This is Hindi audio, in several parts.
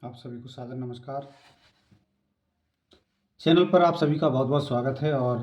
आप सभी को सादर नमस्कार। चैनल पर आप सभी का बहुत बहुत स्वागत है और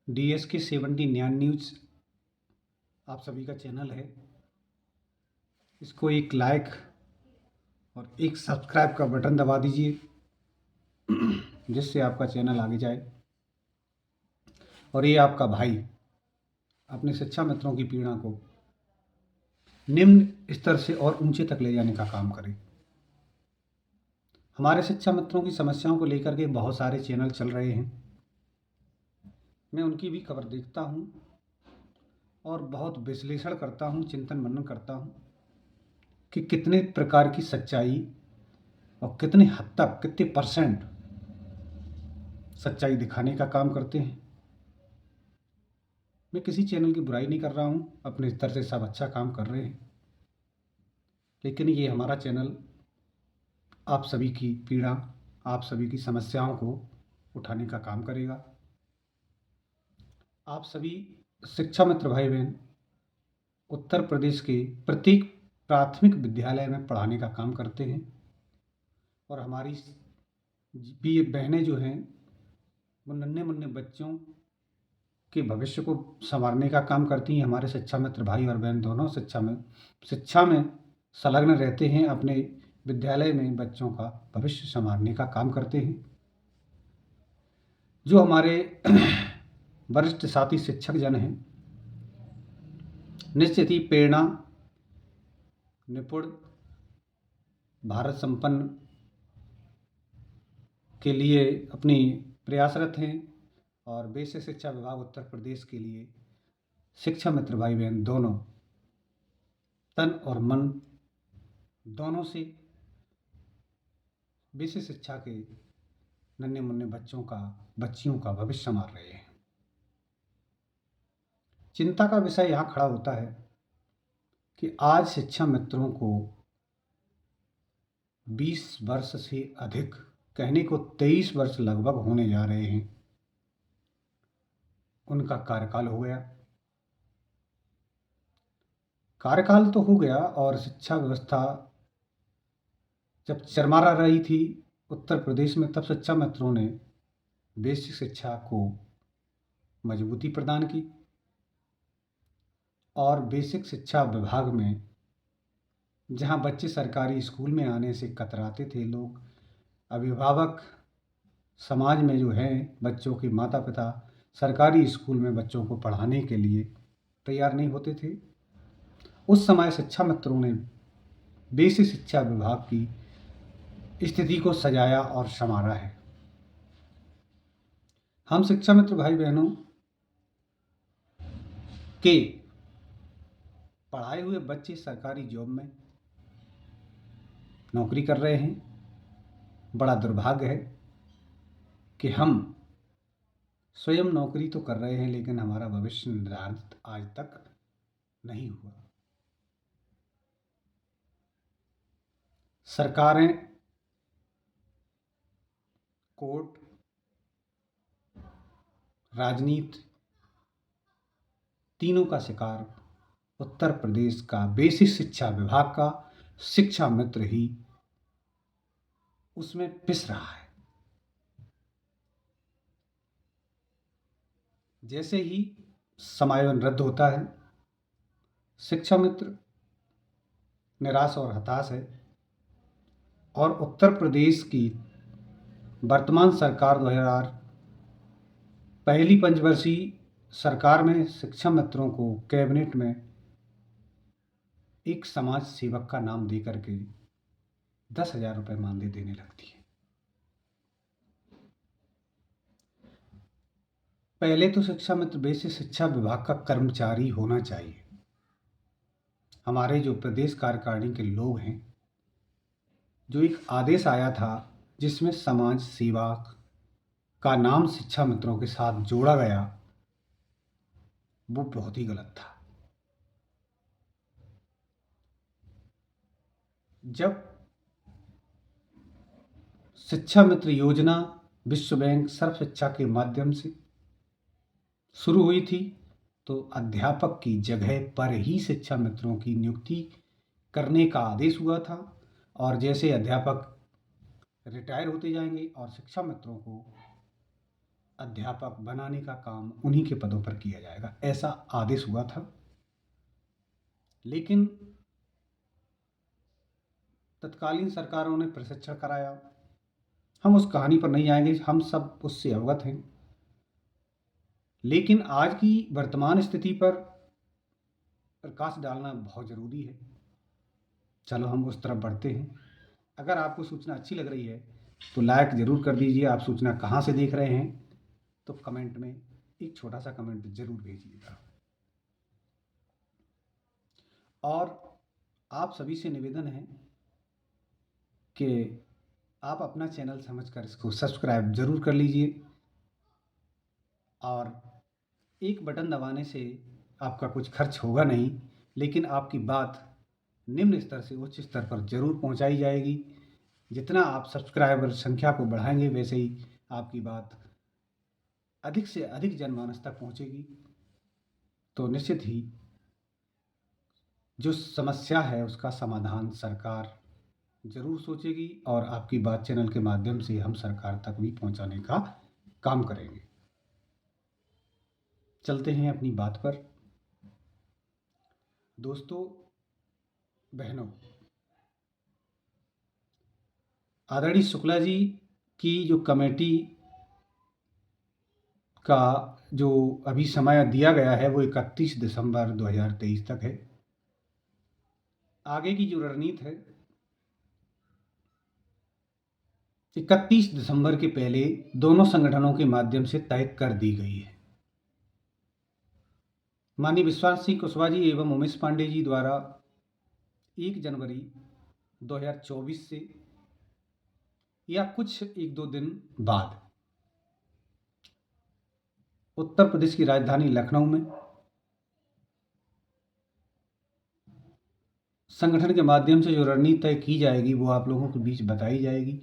DSK 79 न्यूज़ आप सभी का चैनल है। इसको एक लाइक और एक सब्सक्राइब का बटन दबा दीजिए जिससे आपका चैनल आगे जाए और ये आपका भाई अपने शिक्षा मित्रों की पीड़ा को निम्न स्तर से और ऊंचे तक ले जाने का काम करे। हमारे शिक्षा मित्रों की समस्याओं को लेकर के बहुत सारे चैनल चल रहे हैं। मैं उनकी भी खबर देखता हूँ और बहुत विश्लेषण करता हूँ, चिंतन मनन करता हूँ कि कितने प्रकार की सच्चाई और कितने हद तक कितने परसेंट सच्चाई दिखाने का काम करते हैं। मैं किसी चैनल की बुराई नहीं कर रहा हूँ, अपने स्तर से सब अच्छा काम कर रहे हैं, लेकिन ये हमारा चैनल आप सभी की पीड़ा, आप सभी की समस्याओं को उठाने का काम करेगा। आप सभी शिक्षा मित्र भाई बहन उत्तर प्रदेश के प्रत्येक प्राथमिक विद्यालय में पढ़ाने का काम करते हैं और हमारी भी बहनें जो हैं वो नन्हे मुन्ने बच्चों के भविष्य को संवारने का काम करती हैं। हमारे शिक्षा मित्र भाई और बहन दोनों शिक्षा में संलग्न रहते हैं, अपने विद्यालय में बच्चों का भविष्य संवारने का काम करते हैं। जो हमारे वरिष्ठ साथी शिक्षक जन हैं, निश्चित ही प्रेरणा, निपुण, भारत संपन्न के लिए अपनी प्रयासरत हैं और बेसिक शिक्षा विभाग उत्तर प्रदेश के लिए शिक्षा मित्र भाई बहन दोनों तन और मन दोनों से बेसिक शिक्षा के नन्हे मुन्ने बच्चियों का भविष्य संवार रहे हैं। चिंता का विषय यहाँ खड़ा होता है कि आज शिक्षा मित्रों को 20 वर्ष से अधिक, कहने को 23 वर्ष लगभग होने जा रहे हैं, उनका कार्यकाल हो गया। कार्यकाल तो हो गया और शिक्षा व्यवस्था जब चरमरा रही थी उत्तर प्रदेश में, तब शिक्षा मित्रों ने बेसिक शिक्षा को मजबूती प्रदान की और बेसिक शिक्षा विभाग में जहां बच्चे सरकारी स्कूल में आने से कतराते थे, लोग अभिभावक समाज में जो हैं, बच्चों के माता पिता सरकारी स्कूल में बच्चों को पढ़ाने के लिए तैयार नहीं होते थे, उस समय शिक्षा मित्रों ने बेसिक शिक्षा विभाग की स्थिति को सजाया और संवारा है। हम शिक्षा मित्र भाई बहनों के पढ़ाए हुए बच्चे सरकारी जॉब में नौकरी कर रहे हैं। बड़ा दुर्भाग्य है कि हम स्वयं नौकरी तो कर रहे हैं लेकिन हमारा भविष्य निर्धारित आज तक नहीं हुआ। सरकारें, कोर्ट, राजनीति, तीनों का शिकार उत्तर प्रदेश का बेसिक शिक्षा विभाग का शिक्षा मित्र ही उसमें पिस रहा है। जैसे ही समायोजन रद्द होता है, शिक्षा मित्र निराश और हताश है और उत्तर प्रदेश की वर्तमान सरकार 2000 पहली पंचवर्षीय सरकार में शिक्षा मित्रों को कैबिनेट में एक समाज सेवक का नाम दे करके 10,000 रुपये मानदेय देने लगती है। पहले तो शिक्षा मित्र बेसिक शिक्षा विभाग का कर्मचारी होना चाहिए। हमारे जो प्रदेश कार्यकारिणी के लोग हैं, जो एक आदेश आया था जिसमें समाज सेवा का नाम शिक्षा मित्रों के साथ जोड़ा गया, वो बहुत ही गलत था। जब शिक्षा मित्र योजना विश्व बैंक सर्व शिक्षा के माध्यम से शुरू हुई थी तो अध्यापक की जगह पर ही शिक्षा मित्रों की नियुक्ति करने का आदेश हुआ था और जैसे अध्यापक रिटायर होते जाएंगे और शिक्षा मित्रों को अध्यापक बनाने का काम उन्हीं के पदों पर किया जाएगा, ऐसा आदेश हुआ था। लेकिन तत्कालीन सरकारों ने प्रशिक्षण कराया। हम उस कहानी पर नहीं जाएंगे, हम सब उससे अवगत हैं। लेकिन आज की वर्तमान स्थिति पर प्रकाश डालना बहुत ज़रूरी है। चलो हम उस तरफ बढ़ते हैं। अगर आपको सूचना अच्छी लग रही है तो लाइक ज़रूर कर दीजिए। आप सूचना कहाँ से देख रहे हैं तो कमेंट में एक छोटा सा कमेंट ज़रूर भेजिएगा। और आप सभी से निवेदन है कि आप अपना चैनल समझकर इसको सब्सक्राइब ज़रूर कर लीजिए। और एक बटन दबाने से आपका कुछ खर्च होगा नहीं, लेकिन आपकी बात निम्न स्तर से उच्च स्तर पर ज़रूर पहुंचाई जाएगी। जितना आप सब्सक्राइबर संख्या को बढ़ाएंगे वैसे ही आपकी बात अधिक से अधिक जनमानस तक पहुंचेगी। तो निश्चित ही जो समस्या है उसका समाधान सरकार ज़रूर सोचेगी और आपकी बात चैनल के माध्यम से हम सरकार तक भी पहुंचाने का काम करेंगे। चलते हैं अपनी बात पर। दोस्तों, बहनों, आदरणीय शुक्ला जी की जो कमेटी का जो अभी समय दिया गया है वो 31 दिसंबर 2023 तक है। आगे की जो रणनीति है 31 दिसंबर के पहले दोनों संगठनों के माध्यम से तय कर दी गई है। माननीय विश्वास सिंह कुशवाहा जी एवं उमेश पांडे जी द्वारा 1 जनवरी 2024 से या कुछ 1-2 दिन बाद उत्तर प्रदेश की राजधानी लखनऊ में संगठन के माध्यम से जो रणनीति तय की जाएगी वो आप लोगों के बीच बताई जाएगी।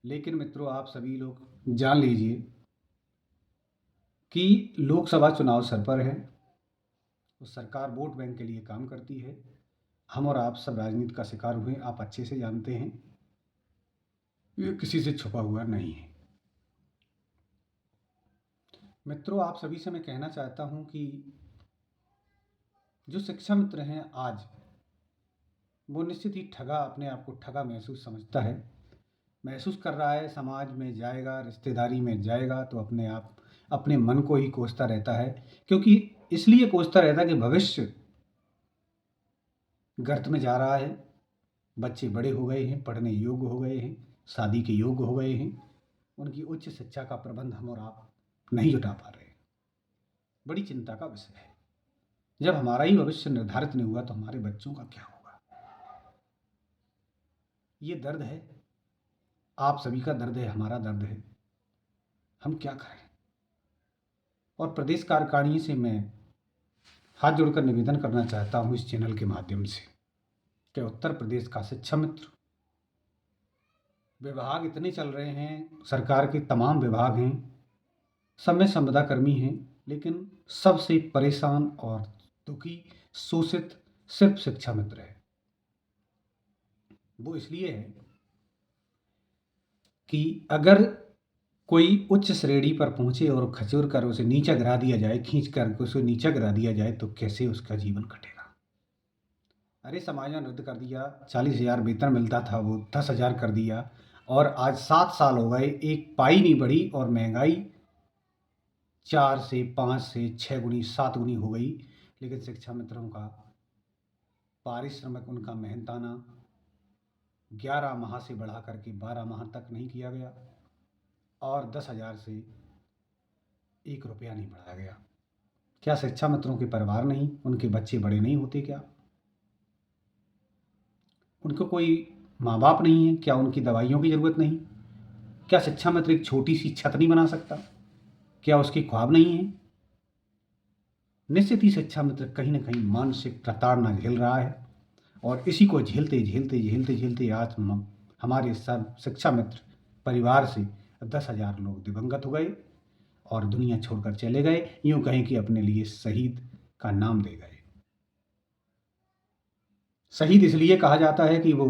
लेकिन मित्रों, आप सभी लोग जान लीजिए कि लोकसभा चुनाव सर पर है, तो सरकार वोट बैंक के लिए काम करती है। हम और आप सब राजनीति का शिकार हुए, आप अच्छे से जानते हैं, ये किसी से छुपा हुआ नहीं है। मित्रों, आप सभी से मैं कहना चाहता हूं कि जो शिक्षा मित्र हैं आज, वो निश्चित ही ठगा, अपने आप को ठगा महसूस समझता है, महसूस कर रहा है। समाज में जाएगा, रिश्तेदारी में जाएगा तो अपने आप अपने मन को ही कोसता रहता है, क्योंकि इसलिए कोसता रहता है कि भविष्य गर्त में जा रहा है। बच्चे बड़े हो गए हैं, पढ़ने योग्य हो गए हैं, शादी के योग्य हो गए हैं, उनकी उच्च शिक्षा का प्रबंध हम और आप नहीं जुटा पा रहे। बड़ी चिंता का विषय है। जब हमारा ही भविष्य निर्धारित नहीं हुआ तो हमारे बच्चों का क्या होगा? ये दर्द है, आप सभी का दर्द है, हमारा दर्द है। हम क्या करें? और प्रदेश कार्यकारिणी से मैं हाथ जोड़कर निवेदन करना चाहता हूं इस चैनल के माध्यम से कि उत्तर प्रदेश का शिक्षा मित्र विभाग इतने चल रहे हैं, सरकार के तमाम विभाग हैं, सब में संविदा कर्मी हैं, लेकिन सबसे परेशान और दुखी, शोषित सिर्फ शिक्षा मित्र है। वो इसलिए है कि अगर कोई उच्च श्रेणी पर पहुंचे और खचोर कर उसे नीचा गिरा दिया जाए, खींच कर उसे नीचा गिरा दिया जाए तो कैसे उसका जीवन कटेगा? अरे समाज ने रद्द कर दिया, 40,000 वेतन मिलता था वो 10,000 कर दिया, और आज 7 साल हो गए, एक पाई नहीं बढ़ी और महंगाई 4 से 5 से 6 गुनी 7 गुनी हो गई। लेकिन शिक्षा मित्रों का पारिश्रमिक, उनका मेहनताना 11 माह से बढ़ा करके 12 माह तक नहीं किया गया और 10,000 से 1 रुपया नहीं बढ़ाया गया। क्या शिक्षा मित्रों के परिवार नहीं, उनके बच्चे बड़े नहीं होते क्या? उनको कोई माँ बाप नहीं है क्या? उनकी दवाइयों की ज़रूरत नहीं? क्या शिक्षा मित्र एक छोटी सी छत नहीं बना सकता? क्या उसके ख्वाब नहीं है? निश्चित ही शिक्षा मित्र कहीं ना कहीं मानसिक प्रताड़ना झेल रहा है, और इसी को झेलते झेलते झेलते झेलते आज हमारे सब शिक्षा मित्र परिवार से 10,000 लोग दिवंगत हो गए और दुनिया छोड़कर चले गए। यूं कहें कि अपने लिए शहीद का नाम दे गए। शहीद इसलिए कहा जाता है कि वो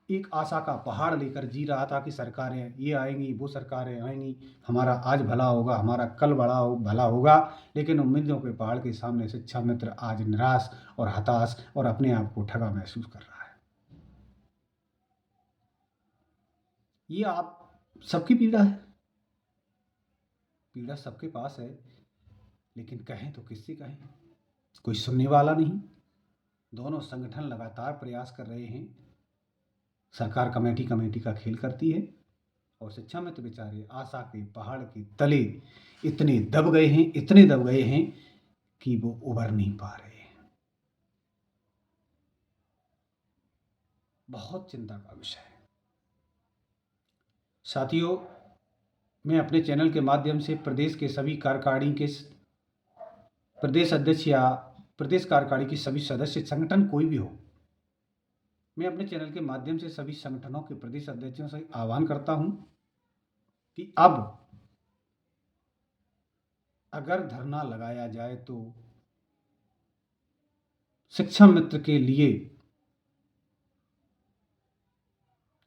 एक आशा का पहाड़ लेकर जी रहा था कि सरकारें ये आएंगी, वो सरकारें आएंगी, हमारा आज भला होगा, हमारा कल भला होगा। लेकिन उम्मीदों के पहाड़ के सामने शिक्षा मित्र आज निराश और हताश और अपने आप को ठगा महसूस कर रहा है। ये आप सबकी पीड़ा है, पीड़ा सबके पास है, लेकिन कहें तो किससे कहें, कोई सुनने वाला नहीं। दोनों संगठन लगातार प्रयास कर रहे हैं, सरकार कमेटी का खेल करती है और शिक्षा मित्र बेचारे आशा के पहाड़ के तले इतने दब गए हैं कि वो उभर नहीं पा रहे हैं। बहुत चिंता का विषय है साथियों। मैं अपने चैनल के माध्यम से प्रदेश के सभी कार्यकारिणी के प्रदेश अध्यक्ष या प्रदेश कार्यकारिणी की सभी सदस्य, संगठन कोई भी हो, मैं अपने चैनल के माध्यम से सभी संगठनों के प्रदेश अध्यक्षों से आह्वान करता हूं कि अब अगर धरना लगाया जाए तो शिक्षा मित्र के लिए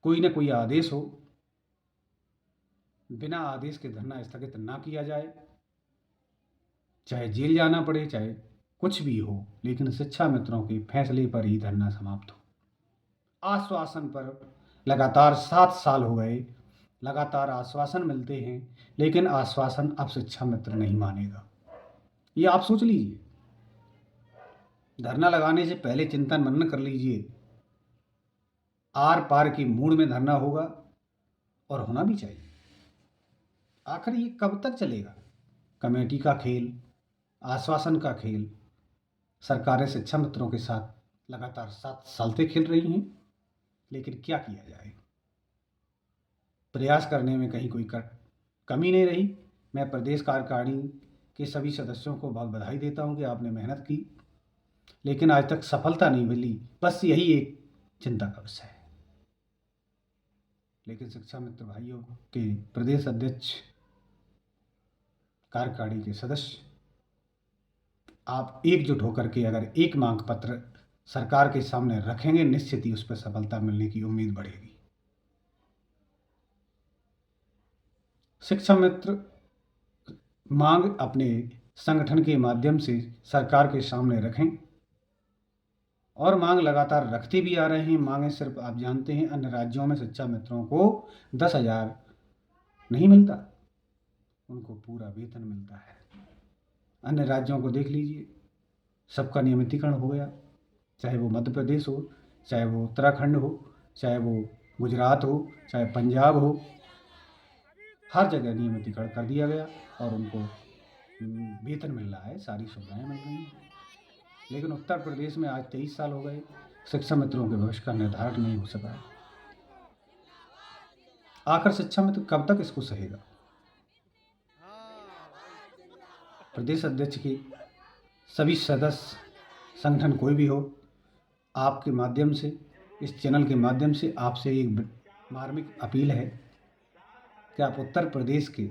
कोई न कोई आदेश हो, बिना आदेश के धरना स्थगित ना किया जाए, चाहे जेल जाना पड़े, चाहे कुछ भी हो, लेकिन शिक्षा मित्रों के फैसले पर ही धरना समाप्त हो। आश्वासन पर लगातार 7 साल हो गए, लगातार आश्वासन मिलते हैं, लेकिन आश्वासन अब शिक्षा मित्र नहीं मानेगा। ये आप सोच लीजिए, धरना लगाने से पहले चिंतन मनन कर लीजिए, आर पार की मूड में धरना होगा और होना भी चाहिए। आखिर ये कब तक चलेगा? कमेटी का खेल, आश्वासन का खेल, सरकारें शिक्षा मित्रों के साथ लगातार 7 साल से खेल रही हैं, लेकिन क्या किया जाए, प्रयास करने में कहीं कोई कमी नहीं रही। मैं प्रदेश कार्यकारिणी के सभी सदस्यों को बहुत बधाई देता हूं कि आपने मेहनत की, लेकिन आज तक सफलता नहीं मिली। बस यही एक चिंता का विषय है। लेकिन शिक्षा मित्र भाइयों के प्रदेश अध्यक्ष, कार्यकारिणी के सदस्य, आप एकजुट होकर के अगर एक मांग पत्र सरकार के सामने रखेंगे, निश्चित ही उस पर सफलता मिलने की उम्मीद बढ़ेगी। शिक्षा मित्र मांग अपने संगठन के माध्यम से सरकार के सामने रखें और मांग लगातार रखते भी आ रहे हैं। मांगे सिर्फ, आप जानते हैं, अन्य राज्यों में शिक्षा मित्रों को 10,000 नहीं मिलता, उनको पूरा वेतन मिलता है। अन्य राज्यों को देख लीजिए, सबका नियमितीकरण हो गया, चाहे वो मध्य प्रदेश हो, चाहे वो उत्तराखंड हो, चाहे वो गुजरात हो, चाहे पंजाब हो, हर जगह नियमितीकरण कर दिया गया और उनको वेतन मिल रहा है, सारी सुविधाएं मिल रही हैं। लेकिन उत्तर प्रदेश में आज 23 साल हो गए, शिक्षा मित्रों के भविष्य का निर्धारण नहीं हो सका है। आखिर शिक्षा मित्र कब तक इसको सहेगा? प्रदेश अध्यक्ष की सभी सदस्य, संगठन कोई भी हो, आपके माध्यम से, इस चैनल के माध्यम से आपसे एक मार्मिक अपील है कि आप उत्तर प्रदेश के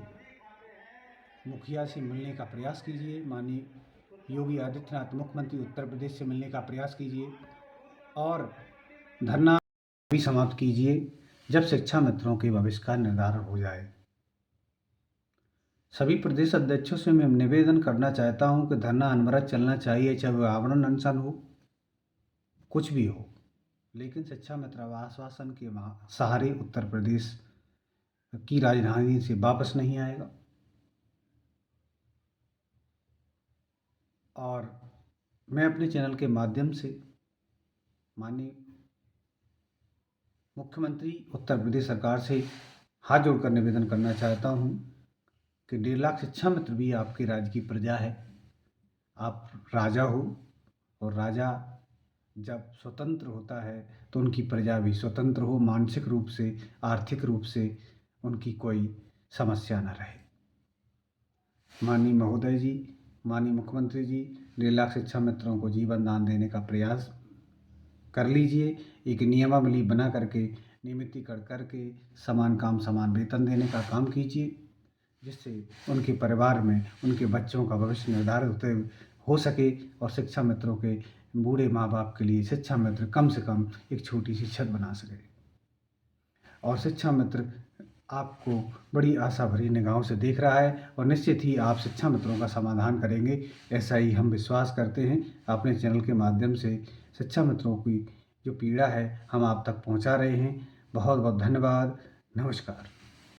मुखिया से मिलने का प्रयास कीजिए, माननीय योगी आदित्यनाथ मुख्यमंत्री उत्तर प्रदेश से मिलने का प्रयास कीजिए और धरना भी समाप्त कीजिए जब शिक्षा मित्रों के भविष्य का निर्धारण हो जाए। सभी प्रदेश अध्यक्षों से मैं निवेदन करना चाहता हूं कि धरना अनवरत चलना चाहिए, चाहे वह आवरण अनशन हो, कुछ भी हो, लेकिन शिक्षा मित्र आश्वासन के सहारे उत्तर प्रदेश की राजधानी से वापस नहीं आएगा। और मैं अपने चैनल के माध्यम से माननीय मुख्यमंत्री उत्तर प्रदेश सरकार से हाथ जोड़कर निवेदन करना चाहता हूं कि 1.5 लाख शिक्षा मित्र भी आपके राज्य की प्रजा है। आप राजा हो और राजा जब स्वतंत्र होता है तो उनकी प्रजा भी स्वतंत्र हो, मानसिक रूप से, आर्थिक रूप से उनकी कोई समस्या न रहे। माननीय महोदय जी, माननीय मुख्यमंत्री जी, 1.5 लाख शिक्षा मित्रों को जीवन दान देने का प्रयास कर लीजिए। एक नियमावली बना करके, नियमितीकरण करके समान काम समान वेतन देने का काम कीजिए, जिससे उनके परिवार में उनके बच्चों का भविष्य निर्धारित हो सके और शिक्षा मित्रों के बूढ़े माँ बाप के लिए शिक्षा मित्र कम से कम एक छोटी सी छत बना सके। और शिक्षा मित्र आपको बड़ी आशा भरी निगाहों से देख रहा है और निश्चित ही आप शिक्षा मित्रों का समाधान करेंगे, ऐसा ही हम विश्वास करते हैं। अपने चैनल के माध्यम से शिक्षा मित्रों की जो पीड़ा है हम आप तक पहुंचा रहे हैं। बहुत बहुत धन्यवाद। नमस्कार।